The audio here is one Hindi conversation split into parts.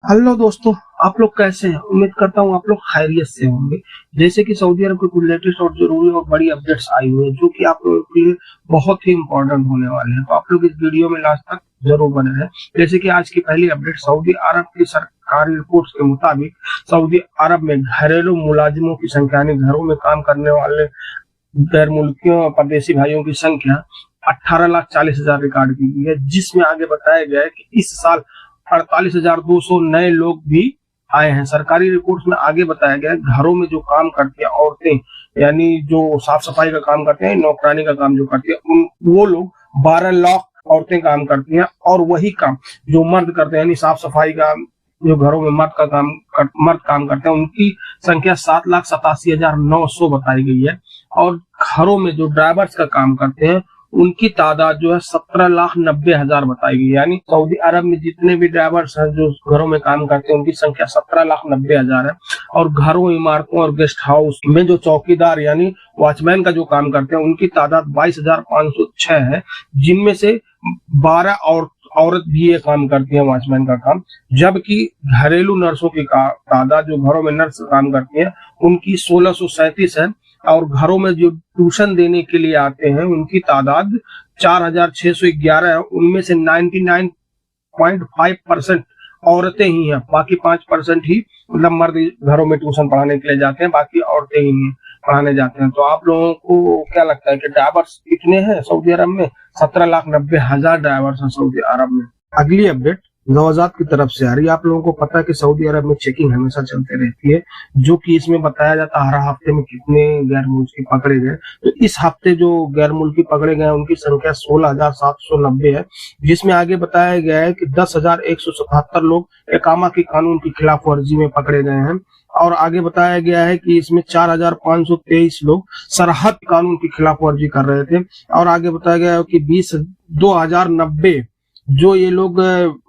हेलो दोस्तों, आप लोग कैसे हैं? उम्मीद करता हूँ आप लोग खैरियत से होंगे। जैसे कि सऊदी अरब की कुछ लेटेस्ट और जरूरी और बड़ी अपडेट्स आई हुई हैं जो कि आप लोगों के लिए बहुत ही इंपॉर्टेंट होने वाले हैं, तो आप लोग इस वीडियो में लास्ट तक जरूर बने रहें। जैसे कि आज की पहली अपडेट, सऊदी अरब की सरकारी रिपोर्ट्स के मुताबिक सऊदी अरब में घरेलू मुलाजिमों की संख्या यानी घरों में काम करने वाले गैर मुल्कियों और परदेसी भाइयों की संख्या 18,40,000 रिकॉर्ड की गई है, जिसमें आगे बताया गया है कि इस साल 48,200 नए लोग भी आए हैं। सरकारी रिपोर्ट्स में आगे बताया गया है घरों में जो काम करती है औरतें, यानी जो साफ सफाई का काम करते हैं, नौकरानी का काम जो करती है, वो लोग 12 लाख औरतें काम करती हैं, और वही काम जो मर्द करते हैं यानी साफ सफाई का जो घरों में मर्द काम करते हैं, उनकी संख्या 7,87,900 बताई गई है। और घरों में जो ड्राइवर्स का काम करते हैं उनकी तादाद जो है 17,90,000 बताई गई। यानी सऊदी अरब में जितने भी ड्राइवर्स हैं जो घरों में काम करते हैं उनकी संख्या 17,90,000 है। और घरों, इमारतों और गेस्ट हाउस में जो चौकीदार यानी वॉचमैन का जो काम करते हैं उनकी तादाद 22,506 है, जिनमें से 12 औरत भी ये काम करती है वॉचमैन का काम। जबकि घरेलू नर्सों की तादाद, जो घरों में नर्स काम करती है, उनकी 1637 है। और घरों में जो ट्यूशन देने के लिए आते हैं उनकी तादाद 4,611 है। उनमें से 99.5% औरतें ही हैं, बाकी 5% ही मतलब मर्द घरों में ट्यूशन पढ़ाने के लिए जाते हैं, बाकी औरतें ही पढ़ाने जाते हैं। तो आप लोगों को क्या लगता है कि ड्राइवर्स कितने हैं सऊदी अरब में? 17,90,000 ड्राइवर्स हैं सऊदी अरब में। अगली अपडेट नवजात की तरफ से आ रही है। आप लोगों को पता है कि सऊदी अरब में चेकिंग हमेशा चलते रहती है, जो कि इसमें बताया जाता है हर हफ्ते में कितने गैर मुल्की पकड़े गए। तो इस हफ्ते जो गैर मुल्की पकड़े गए उनकी संख्या 16,790 है, जिसमें आगे बताया गया है कि 10,177 लोग इकामा की कानून की खिलाफ वर्जी में पकड़े गए हैं। और आगे बताया गया है कि इसमें 4,523 लोग सरहद कानून की खिलाफ वर्जी कर रहे थे। और आगे बताया गया है कि 2,090 जो ये लोग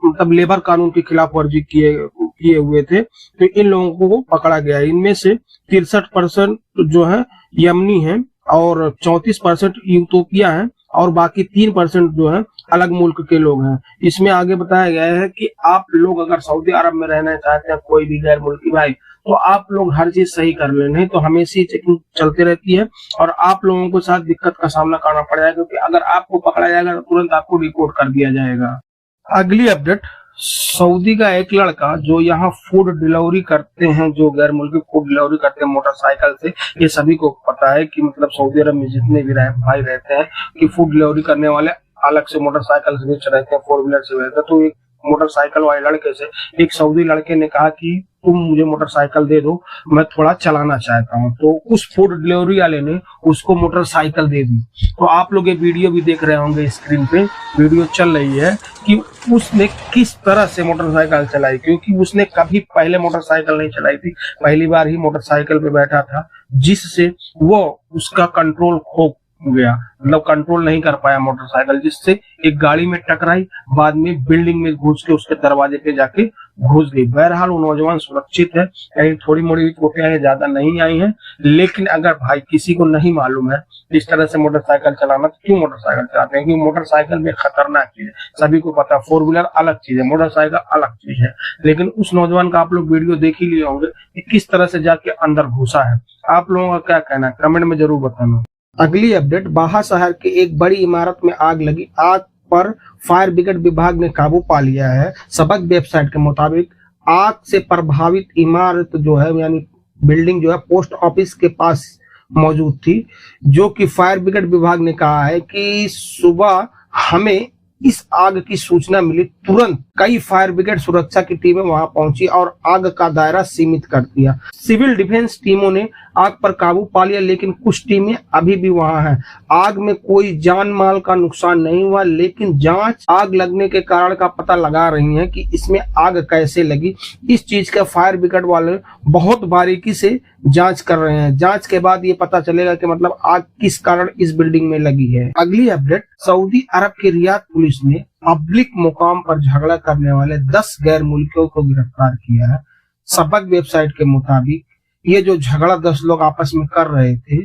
मतलब लेबर कानून की खिलाफ वर्जी किए हुए थे, तो इन लोगों को पकड़ा गया। इनमें से 63% जो है यमनी है और 34% यूथोपिया है और बाकी 3% जो है अलग मुल्क के लोग हैं। इसमें आगे बताया गया है कि आप लोग अगर सऊदी अरब में रहना चाहते हैं, कोई भी गैर मुल्की भाई, तो आप लोग हर चीज सही कर ले, नहीं तो हमेशा चेकिंग चलती रहती है और आप लोगों को साथ दिक्कत का सामना करना पड़ जाएगा, क्योंकि अगर आपको पकड़ा जाएगा तो तुरंत आपको रिपोर्ट कर दिया जाएगा। अगली अपडेट, सऊदी का एक लड़का जो यहाँ फूड डिलीवरी करते हैं, जो गैर मुल्की फूड डिलीवरी करते हैं मोटरसाइकिल से, ये सभी को पता है कि मतलब सऊदी अरब में जितने भी भाई रहते हैं कि फूड डिलीवरी करने वाले अलग से मोटरसाइकिल से रहते हैं, 4 व्हीलर से रहते हैं। तो एक मोटरसाइकिल वाले लड़के से एक सऊदी लड़के ने कहा कि तुम मुझे मोटरसाइकिल दे दो, मैं थोड़ा चलाना चाहता हूँ। तो उस फूड डिलीवरी वाले ने उसको मोटरसाइकिल दे दी। तो आप लोग ये वीडियो भी देख रहे होंगे, स्क्रीन पे वीडियो चल रही है कि उसने किस तरह से मोटरसाइकिल चलाई, क्योंकि उसने कभी पहले मोटरसाइकिल नहीं चलाई थी, पहली बार ही मोटरसाइकिल पे बैठा था, जिससे वो उसका कंट्रोल खो गया, मतलब कंट्रोल नहीं कर पाया मोटरसाइकिल, जिससे एक गाड़ी में टकराई, बाद में बिल्डिंग में घुस के उसके दरवाजे पे जाके घुस गई। बहरहाल वो नौजवान सुरक्षित है, कहीं थोड़ी मोड़ी चोटें ज्यादा नहीं आई हैं। लेकिन अगर भाई किसी को नहीं मालूम है इस तरह से मोटरसाइकिल चलाना, तो क्यों मोटरसाइकिल चलाते हैं? क्योंकि मोटरसाइकिल में खतरनाक चीज है, सभी को पता है। 4 व्हीलर अलग चीज है, मोटरसाइकिल अलग चीज है। लेकिन उस नौजवान का आप लोग वीडियो देख ही लिए होंगे कि किस तरह से जाके अंदर घुसा है। आप लोगों का क्या कहना है कमेंट में जरूर बताना। अगली अपडेट, बाहा शहर की एक बड़ी इमारत में आग लगी। आग पर फायर ब्रिगेड विभाग ने काबू पा लिया है। सबक वेबसाइट के मुताबिक आग से प्रभावित इमारत जो है यानी बिल्डिंग जो है पोस्ट ऑफिस के पास मौजूद थी, जो कि फायर ब्रिगेड विभाग ने कहा है कि सुबह हमें इस आग की सूचना मिली, तुरंत कई फायर ब्रिगेड सुरक्षा की टीमें वहां पहुंची और आग का दायरा सीमित कर दिया। सिविल डिफेंस टीमों ने आग पर काबू पा लिया, लेकिन कुछ टीमें अभी भी वहां हैं। आग में कोई जान माल का नुकसान नहीं हुआ, लेकिन जांच आग लगने के कारण का पता लगा रही है कि इसमें आग कैसे लगी। इस चीज का फायर ब्रिगेड वाले बहुत बारीकी से जांच कर रहे हैं। जांच के बाद ये पता चलेगा कि मतलब आग किस कारण इस बिल्डिंग में लगी है। अगली अपडेट, सऊदी अरब की रियाद पुलिस ने पब्लिक मुकाम पर झगड़ा करने वाले 10 गैर मुल्कियों को गिरफ्तार किया है। सबक वेबसाइट के मुताबिक ये जो झगड़ा 10 लोग आपस में कर रहे थे,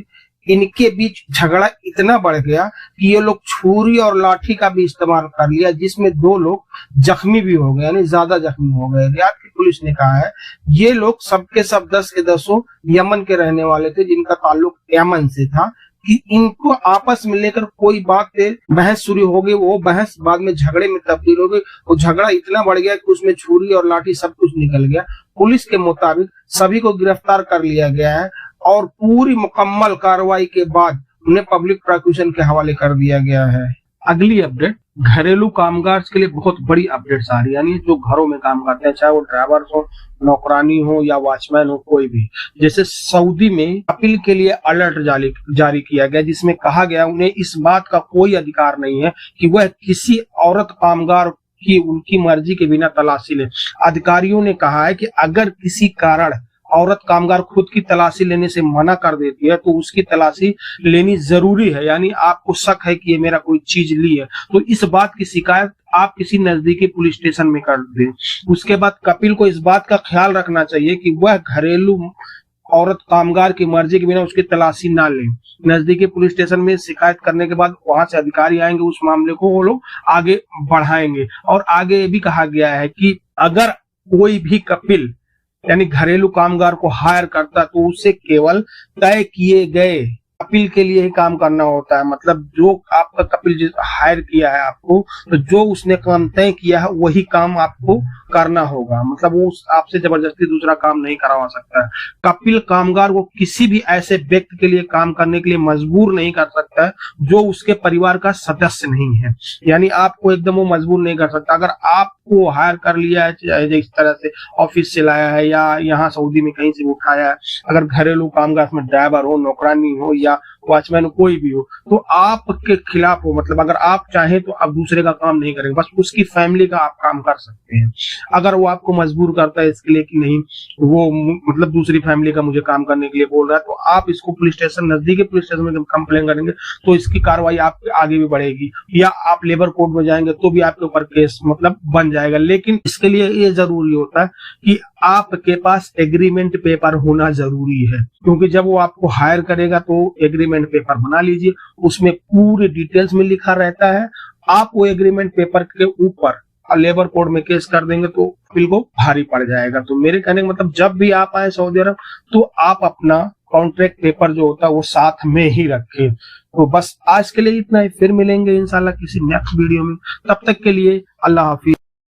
इनके बीच झगड़ा इतना बढ़ गया कि ये लोग छुरी और लाठी का भी इस्तेमाल कर लिया, जिसमें 2 लोग जख्मी भी हो गए, यानी ज्यादा जख्मी हो गए। रियाद की पुलिस ने कहा है ये लोग सबके सब 10 के 10 यमन के रहने वाले थे, जिनका ताल्लुक यमन से था, कि इनको आपस में लेकर कोई बात पे बहस शुरू हो गई। वो बहस बाद में झगड़े में तब्दील हो गई। वो झगड़ा इतना बढ़ गया कि उसमें छुरी और लाठी सब कुछ निकल गया। पुलिस के मुताबिक सभी को गिरफ्तार कर लिया गया है और पूरी मुकम्मल कार्रवाई के बाद उन्हें पब्लिक प्रोसिक्यूशन के हवाले कर दिया गया है। अगली अपडेट घरेलू कामगार के लिए बहुत बड़ी अपडेट्स आ रही है, यानी जो घरों में काम करते हैं, चाहे वो ड्राइवर हो, नौकरानी हो या वॉचमैन हो, कोई भी। जैसे सऊदी में अपील के लिए अलर्ट जारी किया गया, जिसमें कहा गया उन्हें इस बात का कोई अधिकार नहीं है कि वह किसी औरत कामगार की उनकी मर्जी के बिना तलाशी ले। अधिकारियों ने कहा है कि अगर किसी कारण औरत कामगार खुद की तलाशी लेने से मना कर देती है तो उसकी तलाशी लेनी जरूरी है। यानी आपको शक है कि ये मेरा कोई चीज ली है तो इस बात की शिकायत आप किसी नजदीकी पुलिस स्टेशन में कर दें। उसके बाद कपिल को इस बात का ख्याल रखना चाहिए कि वह घरेलू औरत कामगार की मर्जी के बिना उसकी तलाशी ना ले। नजदीकी पुलिस स्टेशन में शिकायत करने के बाद वहां से अधिकारी आएंगे, उस मामले को वो लोग आगे बढ़ाएंगे। और आगे ये भी कहा गया है कि अगर कोई भी कपिल यानी घरेलू कामगार को हायर करता तो उसे केवल तय किए गए अपील के लिए ही काम करना होता है। मतलब जो आपका कपिल हायर किया है आपको, तो जो उसने काम तय किया है वही काम आपको करना होगा। मतलब वो आपसे जबरदस्ती दूसरा काम नहीं करवा सकता है। कपिल कामगार को किसी भी ऐसे व्यक्ति के लिए काम करने के लिए मजबूर नहीं कर सकता है जो उसके परिवार का सदस्य नहीं है। यानी आपको एकदम वो मजबूर नहीं कर सकता। अगर आपको हायर कर लिया है, चाहे इस तरह से ऑफिस से लाया है या यहाँ सऊदी में कहीं से उठाया है, अगर घरेलू कामगार में ड्राइवर हो, नौकरानी हो या वॉचमैन कोई भी हो, तो आपके खिलाफ हो। मतलब अगर आप चाहें तो आप दूसरे का काम नहीं करेंगे, बस उसकी फैमिली का आप काम कर सकते हैं। अगर वो आपको मजबूर करता है इसके लिए कि नहीं वो मतलब दूसरी फैमिली का मुझे काम करने के लिए बोल रहा है, तो आप इसको पुलिस स्टेशन, नजदीकी पुलिस स्टेशन में कंप्लेन करेंगे तो इसकी कार्रवाई आपके आगे भी बढ़ेगी, या आप लेबर कोर्ट में जाएंगे तो भी आपके ऊपर केस मतलब बन जाएगा। लेकिन इसके लिए ये जरूरी होता है कि आपके पास एग्रीमेंट पेपर होना जरूरी है, क्योंकि जब वो आपको हायर करेगा तो एग्रीमेंट पेपर बना लीजिए, उसमें पूरे डिटेल्स में लिखा रहता है। आप वो एग्रीमेंट पेपर के ऊपर लेबर कोड में केस कर देंगे तो बिल को भारी पड़ जाएगा। तो मेरे कहने का मतलब जब भी आप आए सऊदी अरब तो आप अपना कॉन्ट्रैक्ट पेपर जो होता है वो साथ में ही रखें। तो बस आज के लिए इतना ही, फिर मिलेंगे इंशाल्लाह किसी नेक्स्ट वीडियो में। तब तक के लिए अल्लाह हाफिज।